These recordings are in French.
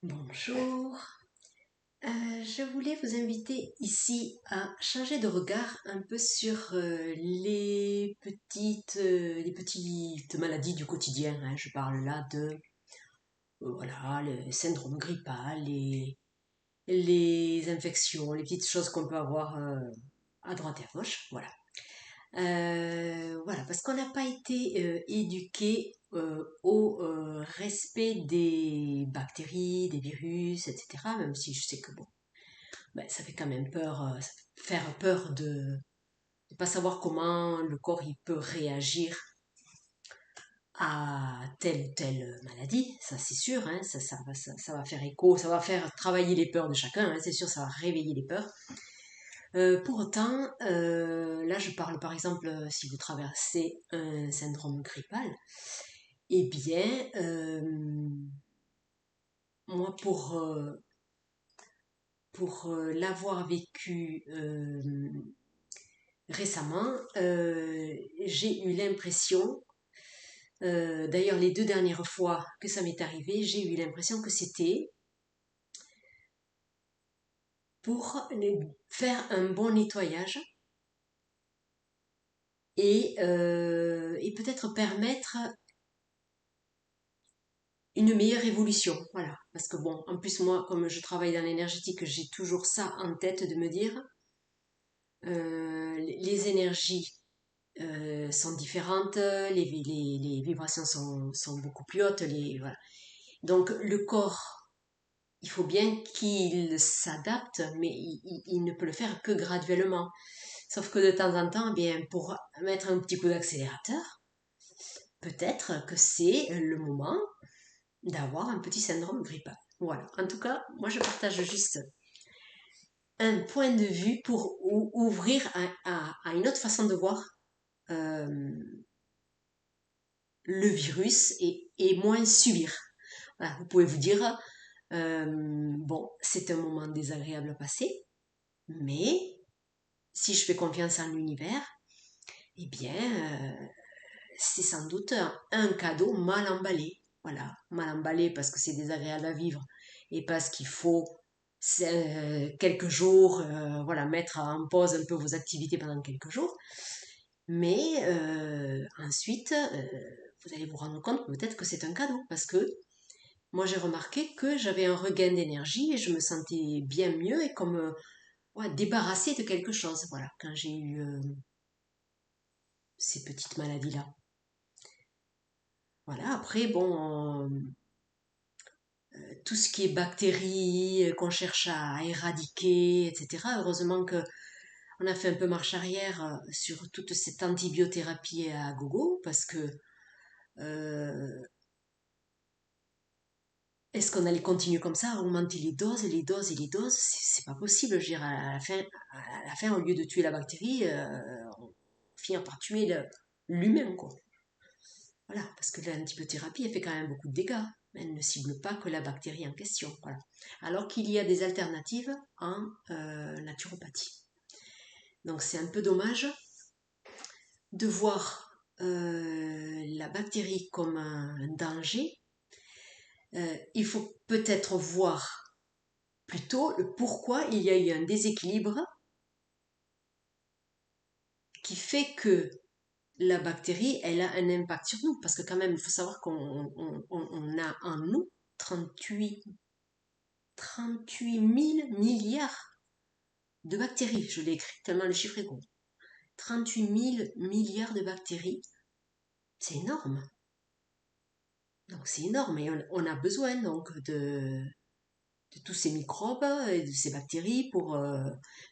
Bonjour. Je voulais vous inviter ici à changer de regard un peu sur les petites maladies du quotidien, hein. Je parle là de voilà, le syndrome grippal, les infections, les petites choses qu'on peut avoir à droite et à gauche. Voilà. Voilà, parce qu'on n'a pas été éduqué au respect des bactéries, des virus, etc. Même si je sais que bon, ben, ça fait quand même peur, ça fait faire peur de ne pas savoir comment le corps il peut réagir à telle ou telle maladie, ça c'est sûr, hein, ça va faire écho, ça va faire travailler les peurs de chacun, hein, c'est sûr, ça va réveiller les peurs. Pour autant, là je parle par exemple si vous traversez un syndrome grippal, eh bien, moi pour l'avoir vécu récemment, j'ai eu l'impression, d'ailleurs les deux dernières fois que ça m'est arrivé, j'ai eu l'impression que c'était pour faire un bon nettoyage et peut-être permettre une meilleure évolution. Voilà. Parce que bon, en plus moi, comme je travaille dans l'énergétique, j'ai toujours ça en tête de me dire, les énergies sont différentes, les vibrations sont beaucoup plus hautes. Voilà. Donc le corps, il faut bien qu'il s'adapte, mais il ne peut le faire que graduellement. Sauf que de temps en temps, eh bien, pour mettre un petit coup d'accélérateur, peut-être que c'est le moment d'avoir un petit syndrome grippal. Voilà. En tout cas, moi je partage juste un point de vue pour ouvrir à une autre façon de voir euh, le virus et moins subir. Voilà, vous pouvez vous dire, bon, c'est un moment désagréable à passer, mais si je fais confiance en l'univers, eh bien, c'est sans doute un cadeau mal emballé. Voilà, mal emballé parce que c'est désagréable à vivre et parce qu'il faut quelques jours, voilà, mettre en pause un peu vos activités pendant quelques jours. Mais ensuite, vous allez vous rendre compte peut-être que c'est un cadeau parce que moi j'ai remarqué que j'avais un regain d'énergie et je me sentais bien mieux et comme ouais, débarrassée de quelque chose. Voilà, quand j'ai eu ces petites maladies-là. Voilà, après, bon, tout ce qui est bactéries qu'on cherche à éradiquer, etc. Heureusement que on a fait un peu marche arrière sur toute cette antibiothérapie à gogo, parce que euh, est-ce qu'on allait continuer comme ça, à augmenter les doses, les doses et les doses? C'est pas possible. Je veux dire, à la fin, au lieu de tuer la bactérie, on finit par tuer l'humain, quoi. Voilà, parce que l'antibiothérapie, elle fait quand même beaucoup de dégâts. Elle ne cible pas que la bactérie en question. Voilà. Alors qu'il y a des alternatives en naturopathie. Donc c'est un peu dommage de voir la bactérie comme un danger. Il faut peut-être voir plutôt le pourquoi il y a eu un déséquilibre qui fait que la bactérie, elle a un impact sur nous. Parce que quand même, il faut savoir qu'on a en nous 38 38 000 milliards de bactéries. Je l'ai écrit tellement le chiffre est gros. 38 000 milliards de bactéries, c'est énorme. Donc c'est énorme et on a besoin donc de tous ces microbes et de ces bactéries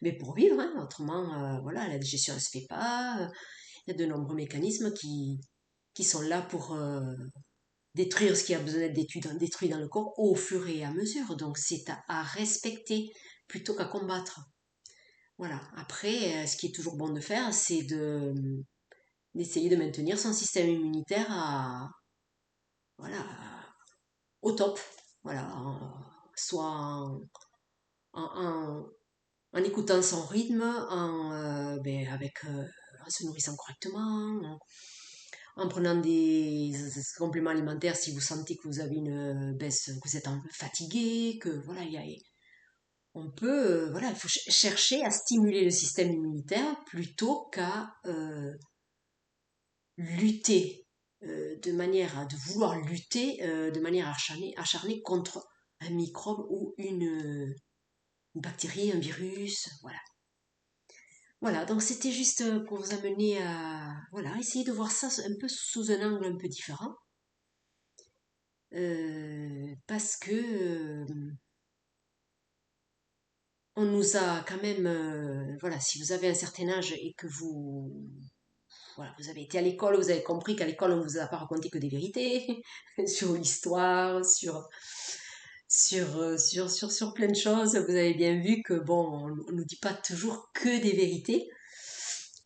mais pour vivre. Hein. Autrement, voilà, la digestion ne se fait pas. Il y a de nombreux mécanismes qui sont là pour détruire ce qui a besoin d'être détruit dans le corps au fur et à mesure. Donc c'est à respecter plutôt qu'à combattre. Voilà. Après, ce qui est toujours bon de faire, c'est d'essayer de maintenir son système immunitaire voilà, au top. Voilà. Soit en, en écoutant son rythme, en se nourrissant correctement, en prenant des compléments alimentaires si vous sentez que vous avez une baisse, que vous êtes un peu fatigué, que voilà, on peut, voilà, il faut chercher à stimuler le système immunitaire plutôt qu'à lutter de manière de vouloir lutter de manière acharnée contre un microbe ou une bactérie, un virus, voilà. Voilà, donc c'était juste pour vous amener à voilà, essayer de voir ça un peu sous un angle un peu différent. Parce que on nous a quand même, voilà, si vous avez un certain âge et que voilà, vous avez été à l'école, vous avez compris qu'à l'école on vous a pas raconté que des vérités sur l'histoire, sur plein de choses. Vous avez bien vu que bon, on nous dit pas toujours que des vérités.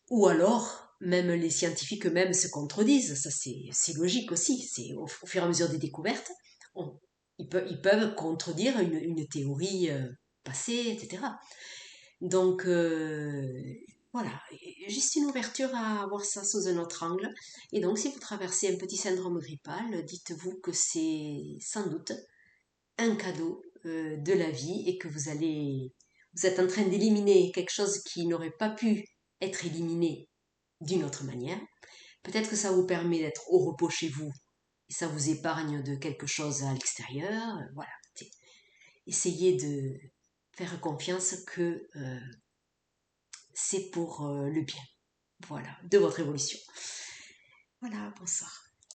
Ou alors, même les scientifiques eux-mêmes se contredisent. Ça, c'est logique aussi. C'est au fur et à mesure des découvertes, on- ils peuvent contredire une théorie passée, etc. Donc, voilà, juste une ouverture à voir ça sous un autre angle. Et donc, si vous traversez un petit syndrome grippal, dites-vous que c'est sans doute un cadeau de la vie et que vous êtes en train d'éliminer quelque chose qui n'aurait pas pu être éliminé d'une autre manière. Peut-être que ça vous permet d'être au repos chez vous et ça vous épargne de quelque chose à l'extérieur. Voilà. Essayez de faire confiance que c'est pour le bien. Voilà, de votre évolution. Voilà, bonsoir.